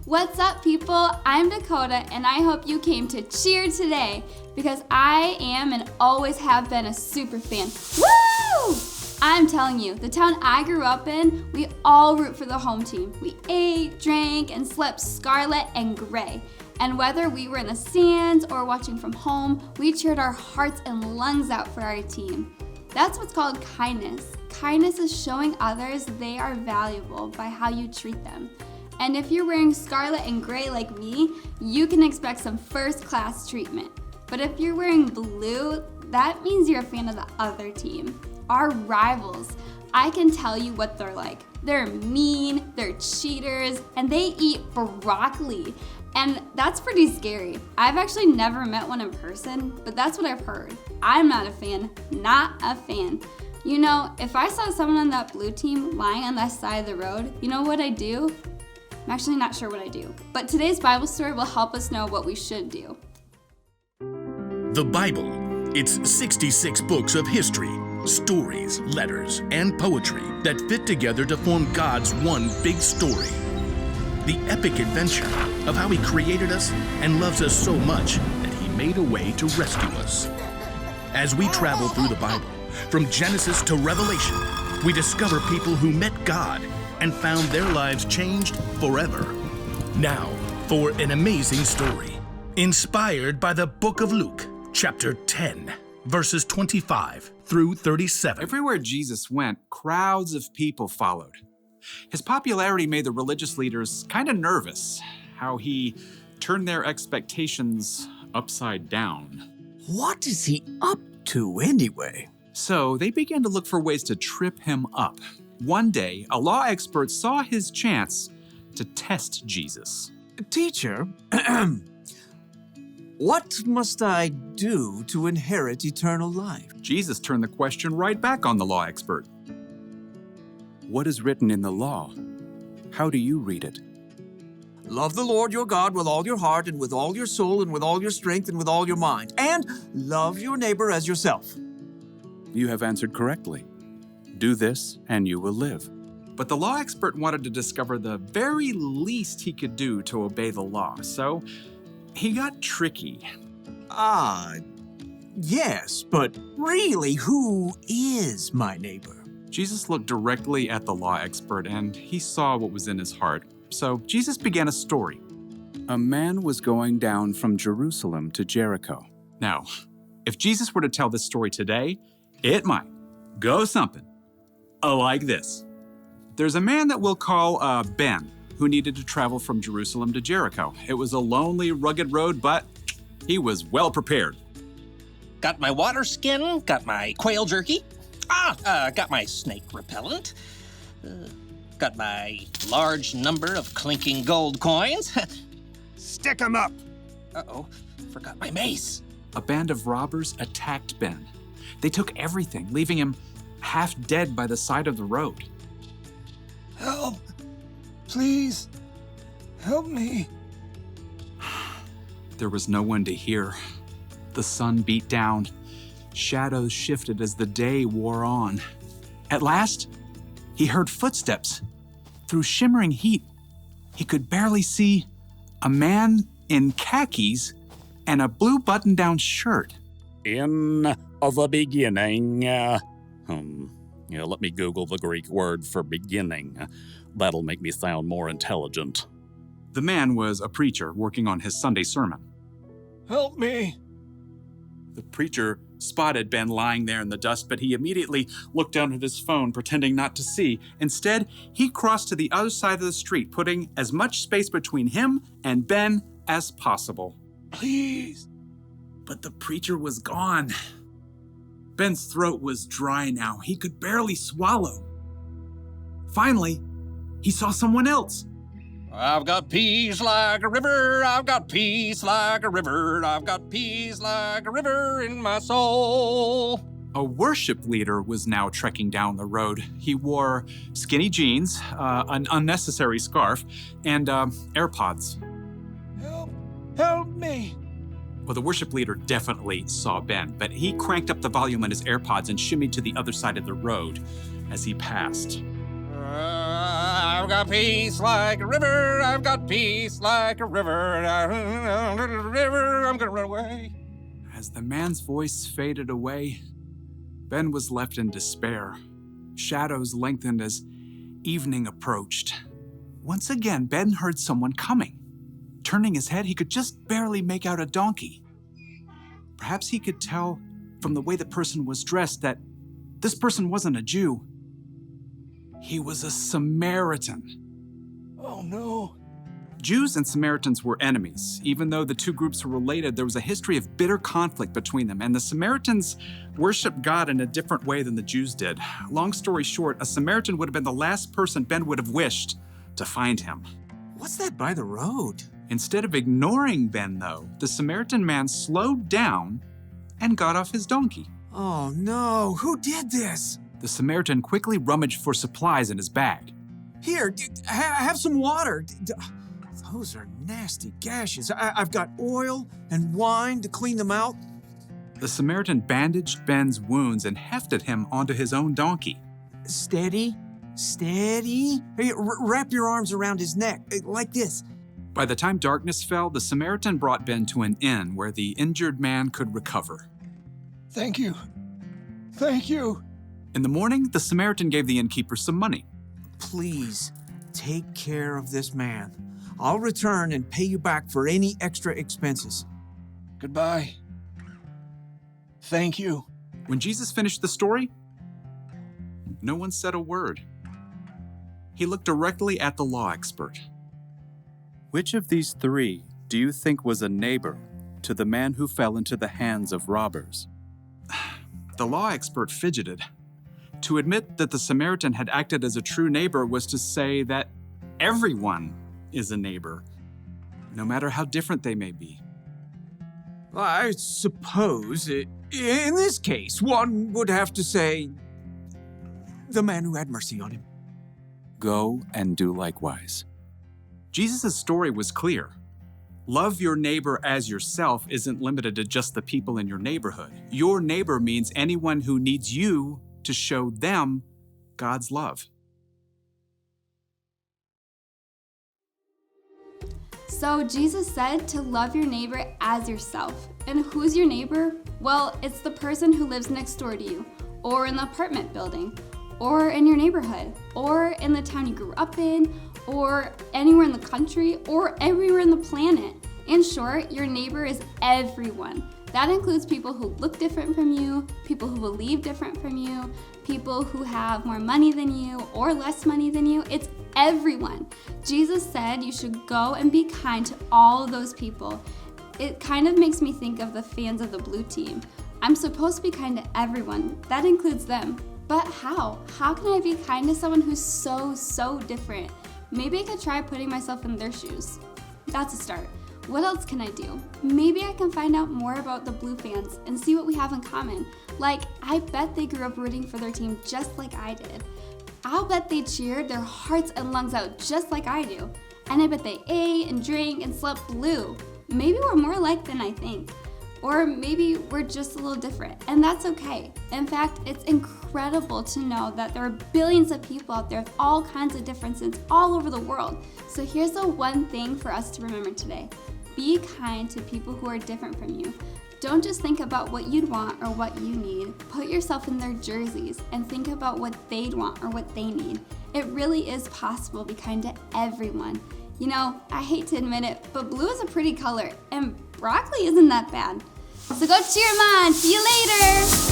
What's up, people? I'm Dakota, and I hope you came to cheer today because I am and always have been a super fan. Woo! I'm telling you, the town I grew up in, we all root for the home team. We ate, drank, and slept scarlet and gray. And whether we were in the stands or watching from home, we cheered our hearts and lungs out for our team. That's what's called kindness. Kindness is showing others they are valuable by how you treat them. And if you're wearing scarlet and gray like me, you can expect some first-class treatment. But if you're wearing blue, that means you're a fan of the other team. Our rivals, I can tell you what they're like. They're mean, they're cheaters, and they eat broccoli. And that's pretty scary. I've actually never met one in person, but that's what I've heard. I'm not a fan, not a fan. You know, if I saw someone on that blue team lying on that side of the road, you know what I'd do? I'm actually not sure what I do, but today's Bible story will help us know what we should do. The Bible. It's 66 books of history, stories, letters, and poetry that fit together to form God's one big story. The epic adventure of how He created us and loves us so much that He made a way to rescue us. As we travel through the Bible, from Genesis to Revelation, we discover people who met God and found their lives changed forever. Now, for an amazing story, inspired by the book of Luke, chapter 10, verses 25 through 37. Everywhere Jesus went, crowds of people followed. His popularity made the religious leaders kind of nervous, how he turned their expectations upside down. What is he up to anyway? So they began to look for ways to trip him up. One day, a law expert saw his chance to test Jesus. Teacher, what must I do to inherit eternal life? Jesus turned the question right back on the law expert. What is written in the law? How do you read it? Love the Lord your God with all your heart and with all your soul and with all your strength and with all your mind. And love your neighbor as yourself. You have answered correctly. Do this and you will live. But the law expert wanted to discover the very least he could do to obey the law, so he got tricky. Yes, but really, who is my neighbor? Jesus looked directly at the law expert and he saw what was in his heart. So Jesus began a story. A man was going down from Jerusalem to Jericho. Now, if Jesus were to tell this story today, it might go something like this. There's a man that we'll call Ben, who needed to travel from Jerusalem to Jericho. It was a lonely, rugged road, but he was well prepared. Got my water skin, got my quail jerky, got my snake repellent, got my large number of clinking gold coins. Stick 'em up! Uh-oh, forgot my mace. A band of robbers attacked Ben. They took everything, leaving him half dead by the side of the road. Help! Please, help me. There was no one to hear. The sun beat down. Shadows shifted as the day wore on. At last, he heard footsteps. Through shimmering heat, he could barely see a man in khakis and a blue button-down shirt. In the beginning, let me Google the Greek word for beginning. That'll make me sound more intelligent. The man was a preacher working on his Sunday sermon. Help me. The preacher spotted Ben lying there in the dust, but he immediately looked down at his phone, pretending not to see. Instead, he crossed to the other side of the street, putting as much space between him and Ben as possible. Please. But the preacher was gone. Ben's throat was dry now. He could barely swallow. Finally, he saw someone else. I've got peace like a river, I've got peace like a river, I've got peace like a river in my soul. A worship leader was now trekking down the road. He wore skinny jeans, an unnecessary scarf, and AirPods. Help me. Well, the worship leader definitely saw Ben, but he cranked up the volume on his AirPods and shimmied to the other side of the road as he passed. I've got peace like a river. I've got peace like a river. River, I'm gonna run away. As the man's voice faded away, Ben was left in despair. Shadows lengthened as evening approached. Once again, Ben heard someone coming. Turning his head, he could just barely make out a donkey. Perhaps he could tell from the way the person was dressed that this person wasn't a Jew. He was a Samaritan. Oh no. Jews and Samaritans were enemies. Even though the two groups were related, there was a history of bitter conflict between them, and the Samaritans worshiped God in a different way than the Jews did. Long story short, a Samaritan would have been the last person Ben would have wished to find him. What's that by the road? Instead of ignoring Ben, though, the Samaritan man slowed down and got off his donkey. Oh no, who did this? The Samaritan quickly rummaged for supplies in his bag. Here, have some water. Those are nasty gashes. I've got oil and wine to clean them out. The Samaritan bandaged Ben's wounds and hefted him onto his own donkey. Steady, steady. Hey, wrap your arms around his neck, like this. By the time darkness fell, the Samaritan brought Ben to an inn where the injured man could recover. Thank you. Thank you. In the morning, the Samaritan gave the innkeeper some money. Please, take care of this man. I'll return and pay you back for any extra expenses. Goodbye. Thank you. When Jesus finished the story, no one said a word. He looked directly at the law expert. Which of these three do you think was a neighbor to the man who fell into the hands of robbers? The law expert fidgeted. To admit that the Samaritan had acted as a true neighbor was to say that everyone is a neighbor, no matter how different they may be. I suppose in this case, one would have to say the man who had mercy on him. Go and do likewise. Jesus' story was clear. Love your neighbor as yourself isn't limited to just the people in your neighborhood. Your neighbor means anyone who needs you to show them God's love. So Jesus said to love your neighbor as yourself. And who's your neighbor? Well, it's the person who lives next door to you, or in the apartment building, or in your neighborhood, or in the town you grew up in, or anywhere in the country, or everywhere on the planet. In short, your neighbor is everyone. That includes people who look different from you, people who believe different from you, people who have more money than you or less money than you. It's everyone. Jesus said you should go and be kind to all of those people. It kind of makes me think of the fans of the blue team. I'm supposed to be kind to everyone. That includes them. But how? How can I be kind to someone who's so different? Maybe I could try putting myself in their shoes. That's a start. What else can I do? Maybe I can find out more about the Blue fans and see what we have in common. Like, I bet they grew up rooting for their team just like I did. I'll bet they cheered their hearts and lungs out just like I do. And I bet they ate and drank and slept blue. Maybe we're more alike than I think. Or maybe we're just a little different, and that's okay. In fact, it's incredible to know that there are billions of people out there with all kinds of differences all over the world. So here's the one thing for us to remember today. Be kind to people who are different from you. Don't just think about what you'd want or what you need. Put yourself in their jerseys and think about what they'd want or what they need. It really is possible to be kind to everyone. You know, I hate to admit it, but blue is a pretty color, and broccoli isn't that bad. So go cheer 'em on. See you later.